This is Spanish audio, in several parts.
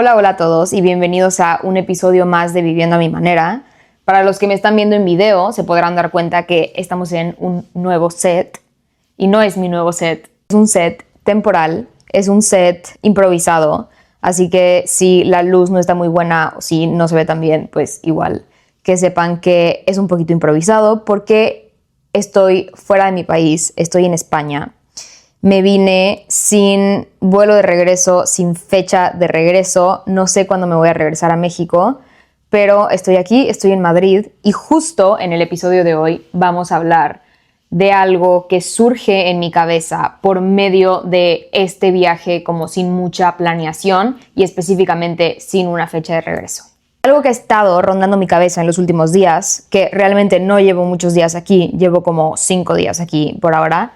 Hola, hola a todos y bienvenidos a un episodio más de Viviendo a mi manera. Para los que me están viendo en video, se podrán dar cuenta que estamos en un nuevo set. Y no es mi nuevo set, es un set temporal, es un set improvisado. Así que si la luz no está muy buena o si no se ve tan bien, pues igual que sepan que es un poquito improvisado porque estoy fuera de mi país, estoy en España. Me vine sin vuelo de regreso, sin fecha de regreso. No sé cuándo me voy a regresar a México, pero estoy aquí, estoy en Madrid y justo en el episodio de hoy vamos a hablar de algo que surge en mi cabeza por medio de este viaje como sin mucha planeación y específicamente sin una fecha de regreso. Algo que ha estado rondando mi cabeza en los últimos días, que realmente no llevo muchos días aquí, llevo como 5 días aquí por ahora.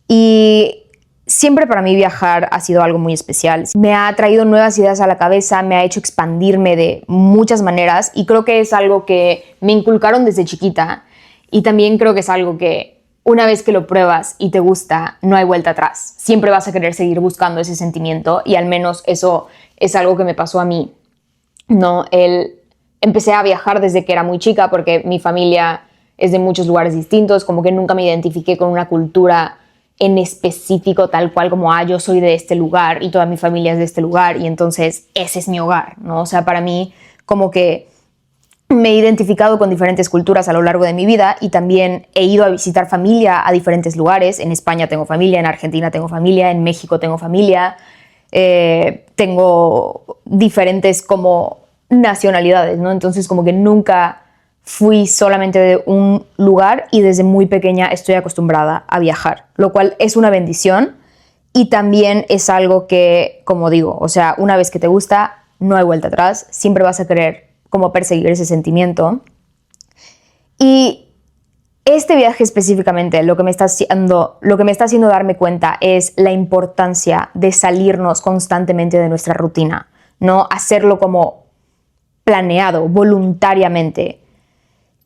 Y siempre para mí viajar ha sido algo muy especial. Me ha traído nuevas ideas a la cabeza, me ha hecho expandirme de muchas maneras y creo que es algo que me inculcaron desde chiquita y también creo que es algo que una vez que lo pruebas y te gusta, no hay vuelta atrás. Siempre vas a querer seguir buscando ese sentimiento y al menos eso es algo que me pasó a mí. Empecé a viajar desde que era muy chica porque mi familia es de muchos lugares distintos, como que nunca me identifiqué con una cultura en específico tal cual como yo soy de este lugar y toda mi familia es de este lugar y entonces ese es mi hogar, ¿no? O sea, para mí como que me he identificado con diferentes culturas a lo largo de mi vida y también he ido a visitar familia a diferentes lugares. En España tengo familia, en Argentina tengo familia, en México tengo familia, tengo diferentes como nacionalidades, ¿no? Entonces como que nunca fui solamente de un lugar y desde muy pequeña estoy acostumbrada a viajar, lo cual es una bendición y también es algo que, como digo, o sea, una vez que te gusta, no hay vuelta atrás, siempre vas a querer como perseguir ese sentimiento. Y este viaje específicamente lo que me está haciendo darme cuenta es la importancia de salirnos constantemente de nuestra rutina, ¿no? Hacerlo como planeado, voluntariamente,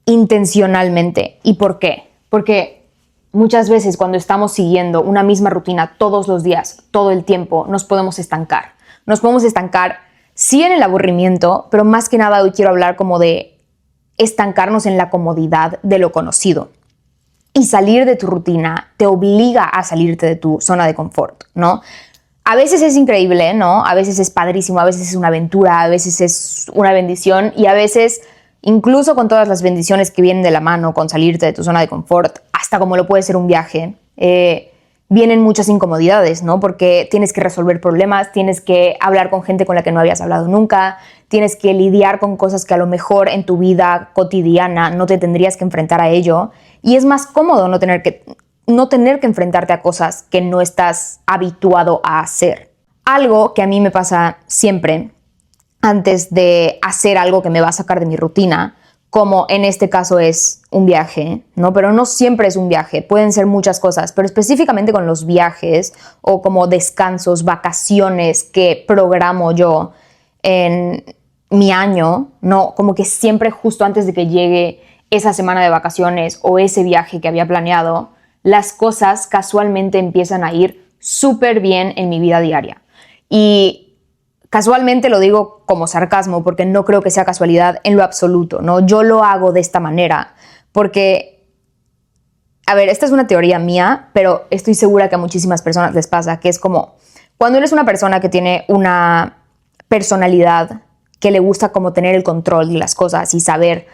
intencionalmente. ¿Y por qué? Porque muchas veces cuando estamos siguiendo una misma rutina todos los días, todo el tiempo, nos podemos estancar. Nos podemos estancar, sí, en el aburrimiento, pero más que nada hoy quiero hablar como de estancarnos en la comodidad de lo conocido. Y salir de tu rutina te obliga a salirte de tu zona de confort, ¿no? A veces es increíble, ¿no? A veces es padrísimo, a veces es una aventura, a veces es una bendición y a veces, incluso con todas las bendiciones que vienen de la mano con salirte de tu zona de confort, hasta como lo puede ser un viaje, vienen muchas incomodidades, ¿no? Porque tienes que resolver problemas, tienes que hablar con gente con la que no habías hablado nunca, tienes que lidiar con cosas que a lo mejor en tu vida cotidiana no te tendrías que enfrentar a ello y es más cómodo no tener que enfrentarte a cosas que no estás habituado a hacer. Algo que a mí me pasa siempre antes de hacer algo que me va a sacar de mi rutina, como en este caso es un viaje, ¿no? Pero no siempre es un viaje, pueden ser muchas cosas, pero específicamente con los viajes o como descansos, vacaciones que programo yo en mi año, ¿no? Como que siempre justo antes de que llegue esa semana de vacaciones o ese viaje que había planeado, las cosas casualmente empiezan a ir súper bien en mi vida diaria. Y casualmente lo digo como sarcasmo porque no creo que sea casualidad en lo absoluto, ¿no? Yo lo hago de esta manera porque, a ver, esta es una teoría mía, pero estoy segura que a muchísimas personas les pasa, que es como cuando eres una persona que tiene una personalidad que le gusta como tener el control de las cosas y saber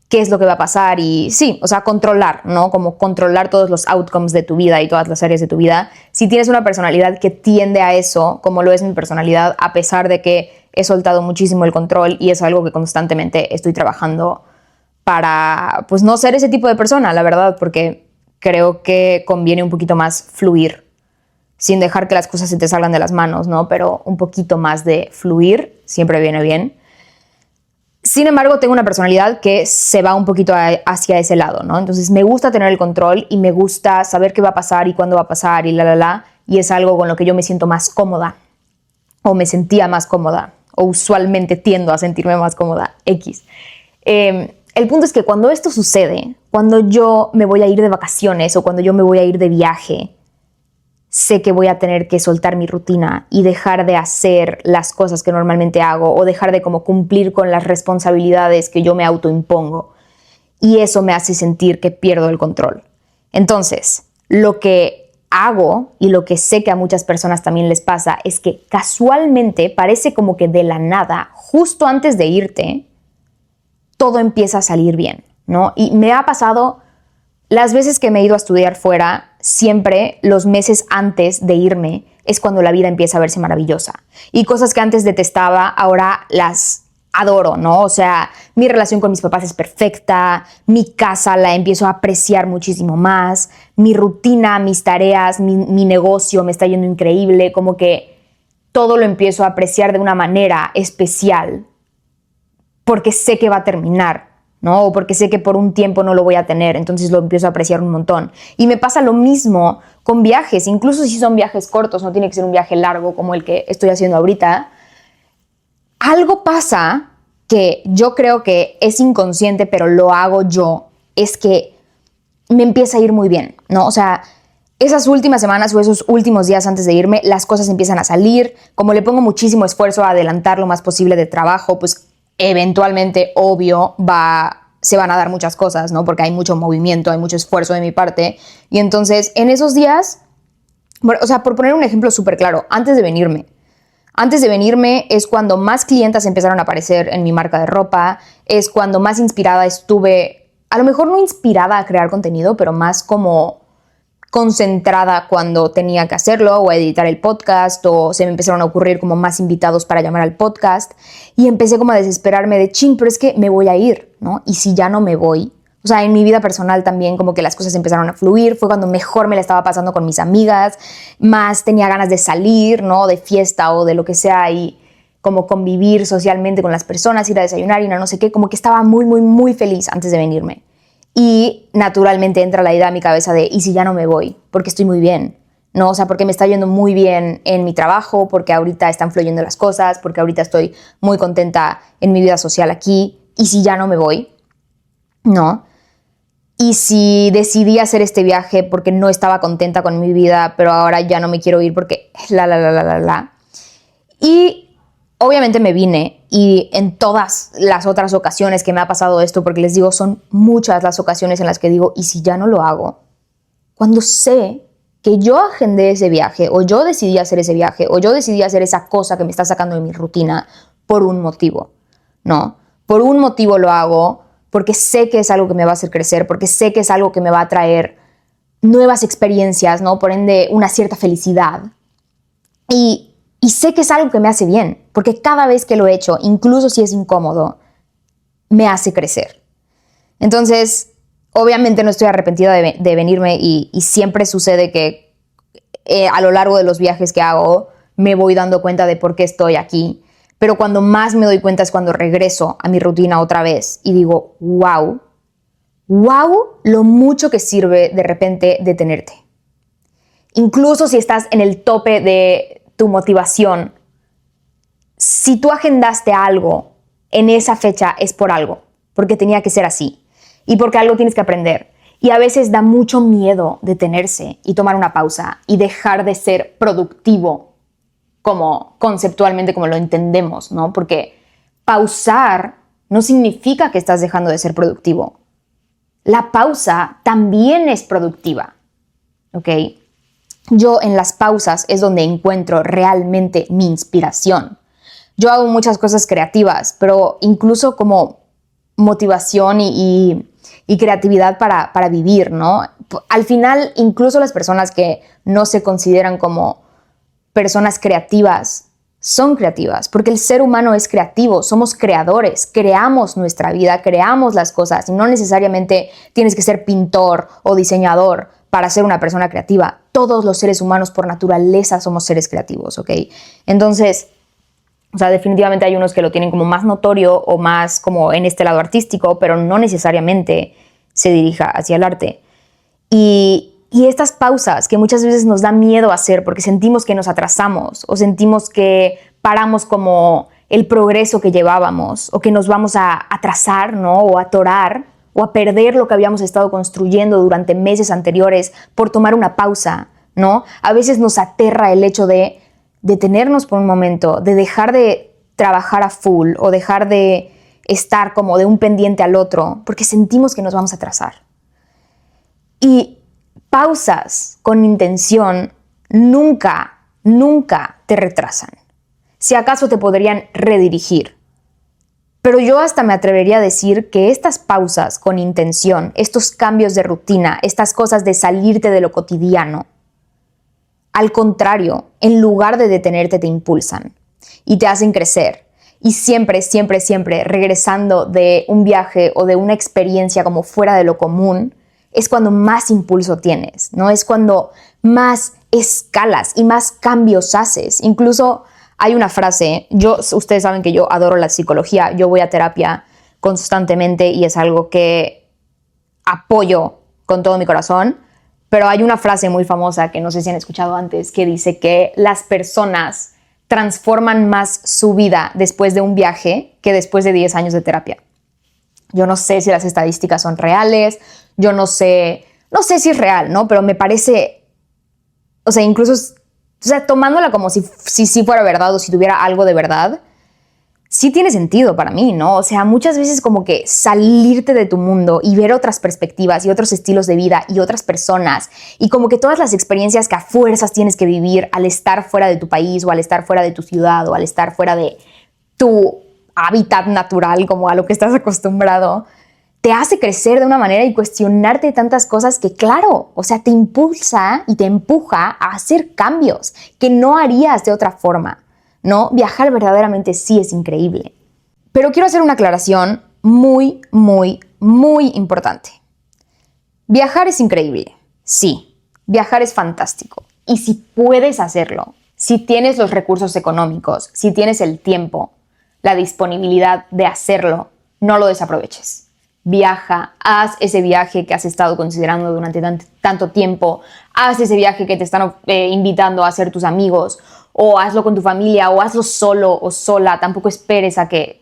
qué es lo que va a pasar y sí, o sea, controlar, ¿no? Como controlar todos los outcomes de tu vida y todas las áreas de tu vida. Si tienes una personalidad que tiende a eso, como lo es mi personalidad, a pesar de que he soltado muchísimo el control y es algo que constantemente estoy trabajando para, pues, no ser ese tipo de persona, la verdad, porque creo que conviene un poquito más fluir, sin dejar que las cosas se te salgan de las manos, ¿no? Pero un poquito más de fluir siempre viene bien. Sin embargo, tengo una personalidad que se va un poquito hacia ese lado, ¿no? Entonces me gusta tener el control y me gusta saber qué va a pasar y cuándo va a pasar y y es algo con lo que yo me siento más cómoda o me sentía más cómoda o usualmente tiendo a sentirme más cómoda, X. El punto es que cuando esto sucede, cuando yo me voy a ir de vacaciones o cuando yo me voy a ir de viaje, sé que voy a tener que soltar mi rutina y dejar de hacer las cosas que normalmente hago o dejar de como cumplir con las responsabilidades que yo me autoimpongo. Y eso me hace sentir que pierdo el control. Entonces, lo que hago y lo que sé que a muchas personas también les pasa es que casualmente parece como que de la nada, justo antes de irte, todo empieza a salir bien, ¿no? Y me ha pasado las veces que me he ido a estudiar fuera, siempre los meses antes de irme es cuando la vida empieza a verse maravillosa. Y cosas que antes detestaba, ahora las adoro, ¿no? O sea, mi relación con mis papás es perfecta, mi casa la empiezo a apreciar muchísimo más, mi rutina, mis tareas, mi negocio me está yendo increíble, como que todo lo empiezo a apreciar de una manera especial porque sé que va a terminar, ¿no? O porque sé que por un tiempo no lo voy a tener, entonces lo empiezo a apreciar un montón. Y me pasa lo mismo con viajes, incluso si son viajes cortos, no tiene que ser un viaje largo como el que estoy haciendo ahorita. Algo pasa que yo creo que es inconsciente, pero lo hago yo, es que me empieza a ir muy bien, ¿no? O sea, esas últimas semanas o esos últimos días antes de irme, las cosas empiezan a salir. Como le pongo muchísimo esfuerzo a adelantar lo más posible de trabajo, pues eventualmente, obvio, se van a dar muchas cosas, ¿no? Porque hay mucho movimiento, hay mucho esfuerzo de mi parte. Y entonces, en esos días, o sea, por poner un ejemplo súper claro, antes de venirme es cuando más clientas empezaron a aparecer en mi marca de ropa, es cuando más inspirada estuve, a lo mejor no inspirada a crear contenido, pero más como concentrada cuando tenía que hacerlo o a editar el podcast, o se me empezaron a ocurrir como más invitados para llamar al podcast y empecé como a desesperarme de ching, pero es que me voy a ir, ¿no? Y si ya no me voy, o sea, en mi vida personal también como que las cosas empezaron a fluir, fue cuando mejor me la estaba pasando con mis amigas, más tenía ganas de salir, ¿no? De fiesta o de lo que sea y como convivir socialmente con las personas, ir a desayunar y no sé qué, como que estaba muy, muy, muy feliz antes de venirme. Y naturalmente entra la idea a mi cabeza de, ¿y si ya no me voy? Porque estoy muy bien, ¿no? O sea, porque me está yendo muy bien en mi trabajo, porque ahorita están fluyendo las cosas, porque ahorita estoy muy contenta en mi vida social aquí. ¿Y si ya no me voy? ¿No? Y si decidí hacer este viaje porque no estaba contenta con mi vida, pero ahora ya no me quiero ir porque la. Y obviamente me vine y en todas las otras ocasiones que me ha pasado esto, porque les digo, son muchas las ocasiones en las que digo, ¿y si ya no lo hago? Cuando sé que yo agendé ese viaje, o yo decidí hacer ese viaje, o yo decidí hacer esa cosa que me está sacando de mi rutina por un motivo, ¿no? Por un motivo lo hago, porque sé que es algo que me va a hacer crecer, porque sé que es algo que me va a traer nuevas experiencias, ¿no? Por ende, una cierta felicidad. Y sé que es algo que me hace bien, porque cada vez que lo he hecho, incluso si es incómodo, me hace crecer. Entonces, obviamente no estoy arrepentida de venirme y siempre sucede que a lo largo de los viajes que hago me voy dando cuenta de por qué estoy aquí. Pero cuando más me doy cuenta es cuando regreso a mi rutina otra vez y digo, wow, lo mucho que sirve de repente detenerte. Incluso si estás en el tope de tu motivación, si tú agendaste algo en esa fecha es por algo, porque tenía que ser así y porque algo tienes que aprender. Y a veces da mucho miedo detenerse y tomar una pausa y dejar de ser productivo como conceptualmente como lo entendemos, ¿no? Porque pausar no significa que estás dejando de ser productivo. La pausa también es productiva, ¿ok? Yo en las pausas es donde encuentro realmente mi inspiración. Yo hago muchas cosas creativas, pero incluso como motivación y creatividad para vivir, ¿no? Al final, incluso las personas que no se consideran como personas creativas son creativas, porque el ser humano es creativo, somos creadores, creamos nuestra vida, creamos las cosas y no necesariamente tienes que ser pintor o diseñador para ser una persona creativa. Todos los seres humanos por naturaleza somos seres creativos, ¿ok? Entonces, o sea, definitivamente hay unos que lo tienen como más notorio o más como en este lado artístico, pero no necesariamente se dirija hacia el arte. Y estas pausas que muchas veces nos da miedo hacer porque sentimos que nos atrasamos o sentimos que paramos como el progreso que llevábamos o que nos vamos a atrasar, ¿no? O a atorar o a perder lo que habíamos estado construyendo durante meses anteriores por tomar una pausa, ¿no? A veces nos aterra el hecho de detenernos por un momento, de dejar de trabajar a full o dejar de estar como de un pendiente al otro, porque sentimos que nos vamos a atrasar. Y pausas con intención nunca te retrasan. Si acaso te podrían redirigir. Pero yo hasta me atrevería a decir que estas pausas con intención, estos cambios de rutina, estas cosas de salirte de lo cotidiano, al contrario, en lugar de detenerte, te impulsan y te hacen crecer. Y siempre regresando de un viaje o de una experiencia como fuera de lo común, es cuando más impulso tienes, ¿no? Es cuando más escalas y más cambios haces. Incluso hay una frase, ustedes saben que yo adoro la psicología, yo voy a terapia constantemente y es algo que apoyo con todo mi corazón, pero hay una frase muy famosa que no sé si han escuchado antes que dice que las personas transforman más su vida después de un viaje que después de 10 años de terapia. Yo no sé si las estadísticas son reales, yo no sé si es real, ¿no? Pero me parece, o sea, incluso, tomándola como si fuera verdad o si tuviera algo de verdad, sí tiene sentido para mí, ¿no? O sea, muchas veces como que salirte de tu mundo y ver otras perspectivas y otros estilos de vida y otras personas y como que todas las experiencias que a fuerzas tienes que vivir al estar fuera de tu país o al estar fuera de tu ciudad o al estar fuera de tu hábitat natural, como a lo que estás acostumbrado, te hace crecer de una manera y cuestionarte tantas cosas que, claro, o sea, te impulsa y te empuja a hacer cambios que no harías de otra forma, ¿no? Viajar verdaderamente sí es increíble. Pero quiero hacer una aclaración muy importante. Viajar es increíble, sí. Viajar es fantástico. Y si puedes hacerlo, si tienes los recursos económicos, si tienes el tiempo, la disponibilidad de hacerlo, no lo desaproveches. Viaja, haz ese viaje que has estado considerando durante tanto tiempo, haz ese viaje que te están invitando a hacer tus amigos, o hazlo con tu familia, o hazlo solo o sola. Tampoco esperes a que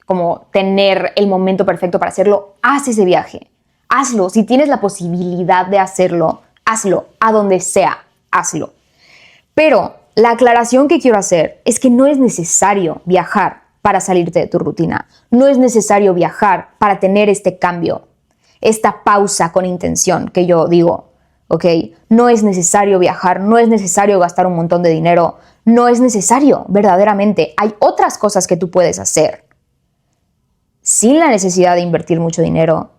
como tener el momento perfecto para hacerlo. Haz ese viaje, hazlo. Si tienes la posibilidad de hacerlo, hazlo, a donde sea, hazlo. Pero la aclaración que quiero hacer es que no es necesario viajar para salirte de tu rutina. No es necesario viajar para tener este cambio, esta pausa con intención que yo digo, ¿ok? No es necesario viajar, no es necesario gastar un montón de dinero, no es necesario, verdaderamente. Hay otras cosas que tú puedes hacer sin la necesidad de invertir mucho dinero,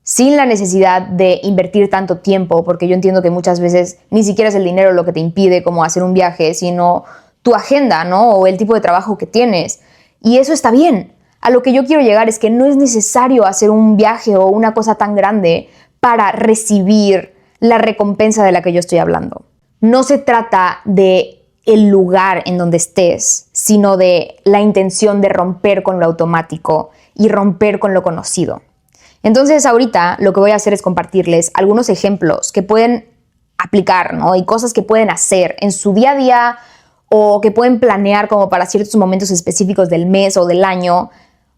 sin la necesidad de invertir tanto tiempo, porque yo entiendo que muchas veces ni siquiera es el dinero lo que te impide como hacer un viaje, sino tu agenda, ¿no? O el tipo de trabajo que tienes. Y eso está bien. A lo que yo quiero llegar es que no es necesario hacer un viaje o una cosa tan grande para recibir la recompensa de la que yo estoy hablando. No se trata de el lugar en donde estés, sino de la intención de romper con lo automático y romper con lo conocido. Entonces ahorita lo que voy a hacer es compartirles algunos ejemplos que pueden aplicar, ¿no? Y cosas que pueden hacer en su día a día o que pueden planear como para ciertos momentos específicos del mes o del año,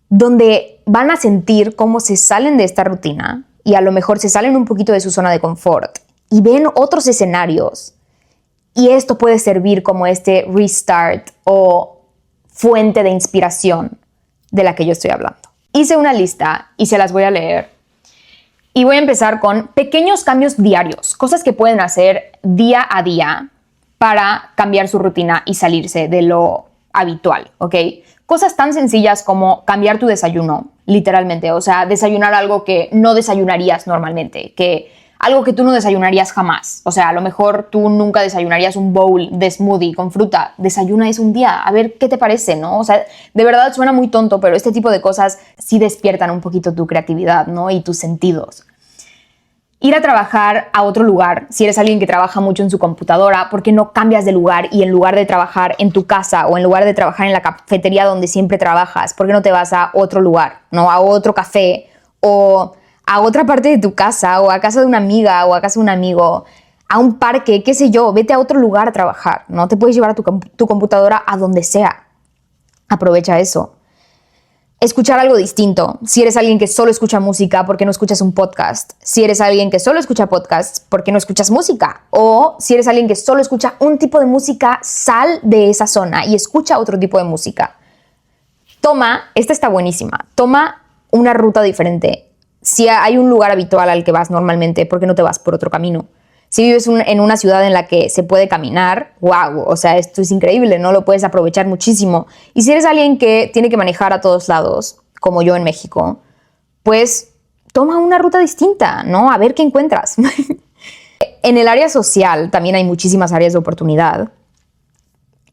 donde van a sentir cómo se salen de esta rutina y a lo mejor se salen un poquito de su zona de confort y ven otros escenarios. Y esto puede servir como este restart o fuente de inspiración de la que yo estoy hablando. Hice una lista y se las voy a leer. Y voy a empezar con pequeños cambios diarios, cosas que pueden hacer día a día para cambiar su rutina y salirse de lo habitual, ¿ok? Cosas tan sencillas como cambiar tu desayuno, literalmente. O sea, desayunar algo que no desayunarías normalmente, algo que tú no desayunarías jamás. O sea, a lo mejor tú nunca desayunarías un bowl de smoothie con fruta. Desayuna eso un día, a ver qué te parece, ¿no? O sea, de verdad suena muy tonto, pero este tipo de cosas sí despiertan un poquito tu creatividad, ¿no? Y tus sentidos. Ir a trabajar a otro lugar, si eres alguien que trabaja mucho en su computadora, ¿por qué no cambias de lugar y en lugar de trabajar en tu casa o en lugar de trabajar en la cafetería donde siempre trabajas, por qué no te vas a otro lugar, ¿no? A otro café o a otra parte de tu casa o a casa de una amiga o a casa de un amigo, a un parque, qué sé yo, vete a otro lugar a trabajar, ¿no? Te puedes llevar a tu computadora a donde sea. Aprovecha eso. escuchar algo distinto. Si eres alguien que solo escucha música, ¿por qué no escuchas un podcast? Si eres alguien que solo escucha podcasts, ¿por qué no escuchas música? O si eres alguien que solo escucha un tipo de música, sal de esa zona y escucha otro tipo de música. Esta está buenísima, toma una ruta diferente. Si hay un lugar habitual al que vas normalmente, ¿por qué no te vas por otro camino? Si vives en una ciudad en la que se puede caminar, wow, o sea, esto es increíble, ¿no? Lo puedes aprovechar muchísimo. Y si eres alguien que tiene que manejar a todos lados, como yo en México, pues toma una ruta distinta, ¿no? A ver qué encuentras. En el área social también hay muchísimas áreas de oportunidad.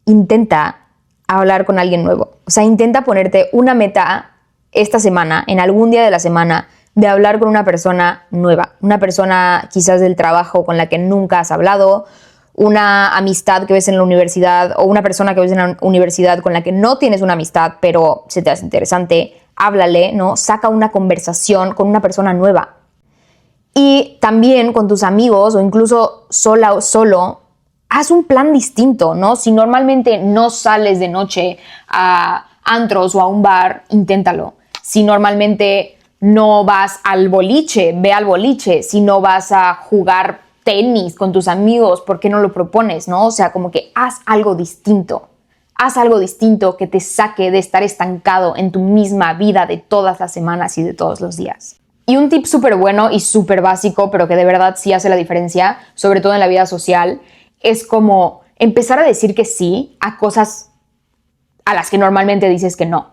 Intenta hablar con alguien nuevo. O sea, intenta ponerte una meta esta semana, en algún día de la semana, de hablar con una persona nueva, una persona quizás del trabajo con la que nunca has hablado, una amistad que ves en la universidad o una persona que ves en la universidad con la que no tienes una amistad, pero se te hace interesante, háblale, ¿no? Saca una conversación con una persona nueva. Y también con tus amigos o incluso sola o solo, haz un plan distinto, ¿no? Si normalmente no sales de noche a antros o a un bar, inténtalo. Si normalmente no vas al boliche, ve al boliche. Si no vas a jugar tenis con tus amigos, ¿por qué no lo propones, no? O sea, como que haz algo distinto. Haz algo distinto que te saque de estar estancado en tu misma vida de todas las semanas y de todos los días. Y un tip súper bueno y súper básico, pero que de verdad sí hace la diferencia, sobre todo en la vida social, es como empezar a decir que sí a cosas a las que normalmente dices que no.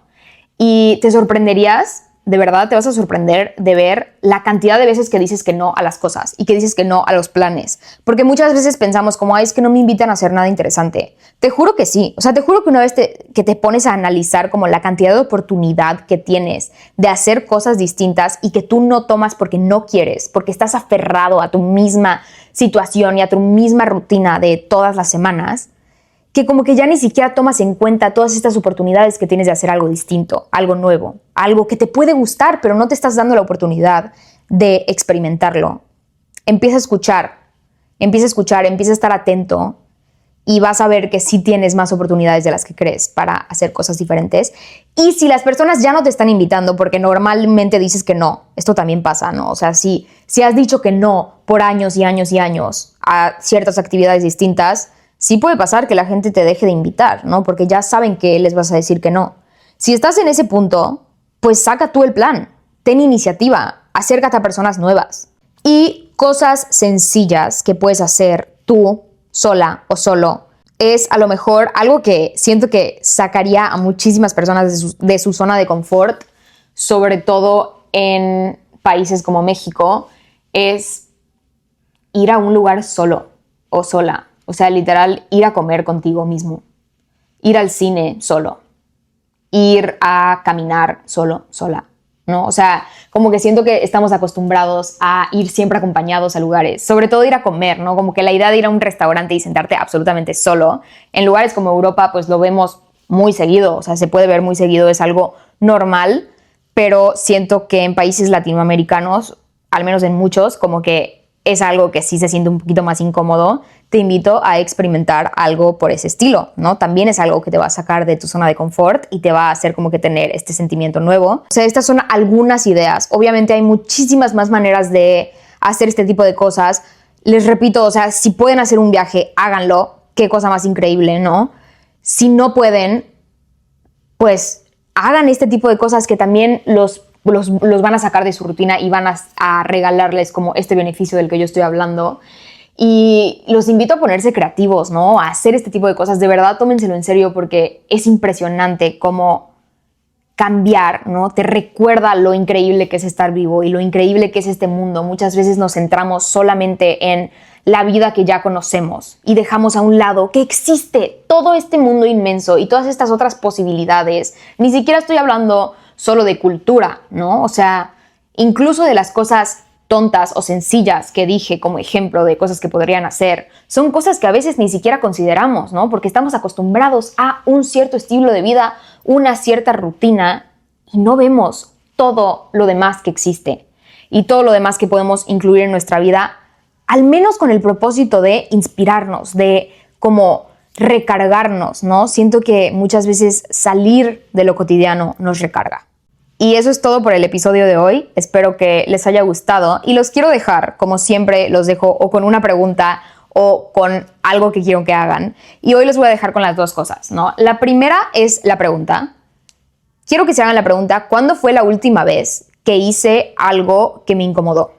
Y te sorprenderías, de verdad te vas a sorprender de ver la cantidad de veces que dices que no a las cosas y que dices que no a los planes. Porque muchas veces pensamos como, ay, es que no me invitan a hacer nada interesante. Te juro que sí. O sea, te juro que una vez que te pones a analizar como la cantidad de oportunidad que tienes de hacer cosas distintas y que tú no tomas porque no quieres, porque estás aferrado a tu misma situación y a tu misma rutina de todas las semanas, que como que ya ni siquiera tomas en cuenta todas estas oportunidades que tienes de hacer algo distinto, algo nuevo, algo que te puede gustar, pero no te estás dando la oportunidad de experimentarlo. Empieza a escuchar, empieza a estar atento y vas a ver que sí tienes más oportunidades de las que crees para hacer cosas diferentes. Y si las personas ya no te están invitando porque normalmente dices que no, esto también pasa, ¿no? O sea, si has dicho que no por años y años y años a ciertas actividades distintas, sí puede pasar que la gente te deje de invitar, ¿no? Porque ya saben que les vas a decir que no. Si estás en ese punto, pues saca tú el plan, ten iniciativa, acércate a personas nuevas. Y cosas sencillas que puedes hacer tú, sola o solo, es a lo mejor algo que siento que sacaría a muchísimas personas de su zona de confort, sobre todo en países como México, es ir a un lugar solo o sola. O sea, literal, ir a comer contigo mismo, ir al cine solo, ir a caminar solo, sola, ¿no? O sea, como que siento que estamos acostumbrados a ir siempre acompañados a lugares, sobre todo ir a comer, ¿no? Como que la idea de ir a un restaurante y sentarte absolutamente solo, en lugares como Europa, pues lo vemos muy seguido, o sea, se puede ver muy seguido, es algo normal, pero siento que en países latinoamericanos, al menos en muchos, como que es algo que sí se siente un poquito más incómodo. Te invito a experimentar algo por ese estilo, ¿no? También es algo que te va a sacar de tu zona de confort y te va a hacer como que tener este sentimiento nuevo. O sea, estas son algunas ideas. Obviamente hay muchísimas más maneras de hacer este tipo de cosas. Les repito, o sea, si pueden hacer un viaje, háganlo. Qué cosa más increíble, ¿no? Si no pueden, pues hagan este tipo de cosas que también los van a sacar de su rutina y van a regalarles como este beneficio del que yo estoy hablando. Y los invito a ponerse creativos, ¿no? A hacer este tipo de cosas. De verdad, tómenselo en serio porque es impresionante cómo cambiar, ¿no? Te recuerda lo increíble que es estar vivo y lo increíble que es este mundo. Muchas veces nos centramos solamente en la vida que ya conocemos y dejamos a un lado que existe todo este mundo inmenso y todas estas otras posibilidades. Ni siquiera estoy hablando solo de cultura, ¿no? O sea, incluso de las cosas tontas o sencillas que dije como ejemplo de cosas que podrían hacer, son cosas que a veces ni siquiera consideramos, ¿no? Porque estamos acostumbrados a un cierto estilo de vida, una cierta rutina y no vemos todo lo demás que existe y todo lo demás que podemos incluir en nuestra vida, al menos con el propósito de inspirarnos, de como recargarnos, ¿no? Siento que muchas veces salir de lo cotidiano nos recarga. Y eso es todo por el episodio de hoy. Espero que les haya gustado y los quiero dejar, como siempre los dejo, o con una pregunta o con algo que quiero que hagan. Y hoy los voy a dejar con las dos cosas, ¿no? La primera es la pregunta. Quiero que se hagan la pregunta, ¿cuándo fue la última vez que hice algo que me incomodó?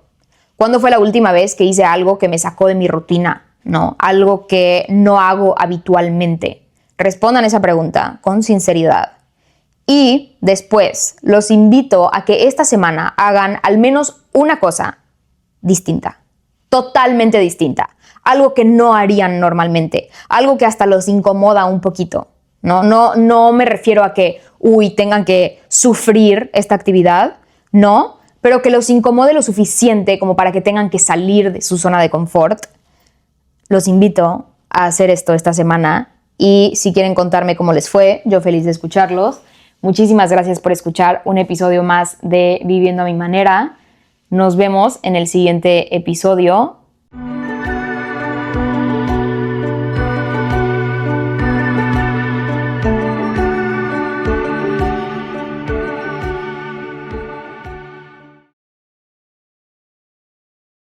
¿Cuándo fue la última vez que hice algo que me sacó de mi rutina, ¿no? Algo que no hago habitualmente. Respondan esa pregunta con sinceridad. Y después los invito a que esta semana hagan al menos una cosa distinta, totalmente distinta, algo que no harían normalmente, algo que hasta los incomoda un poquito. No me refiero a que, tengan que sufrir esta actividad, no, pero que los incomode lo suficiente como para que tengan que salir de su zona de confort. Los invito a hacer esto esta semana y si quieren contarme cómo les fue, yo feliz de escucharlos. Muchísimas gracias por escuchar un episodio más de Viviendo a mi manera. Nos vemos en el siguiente episodio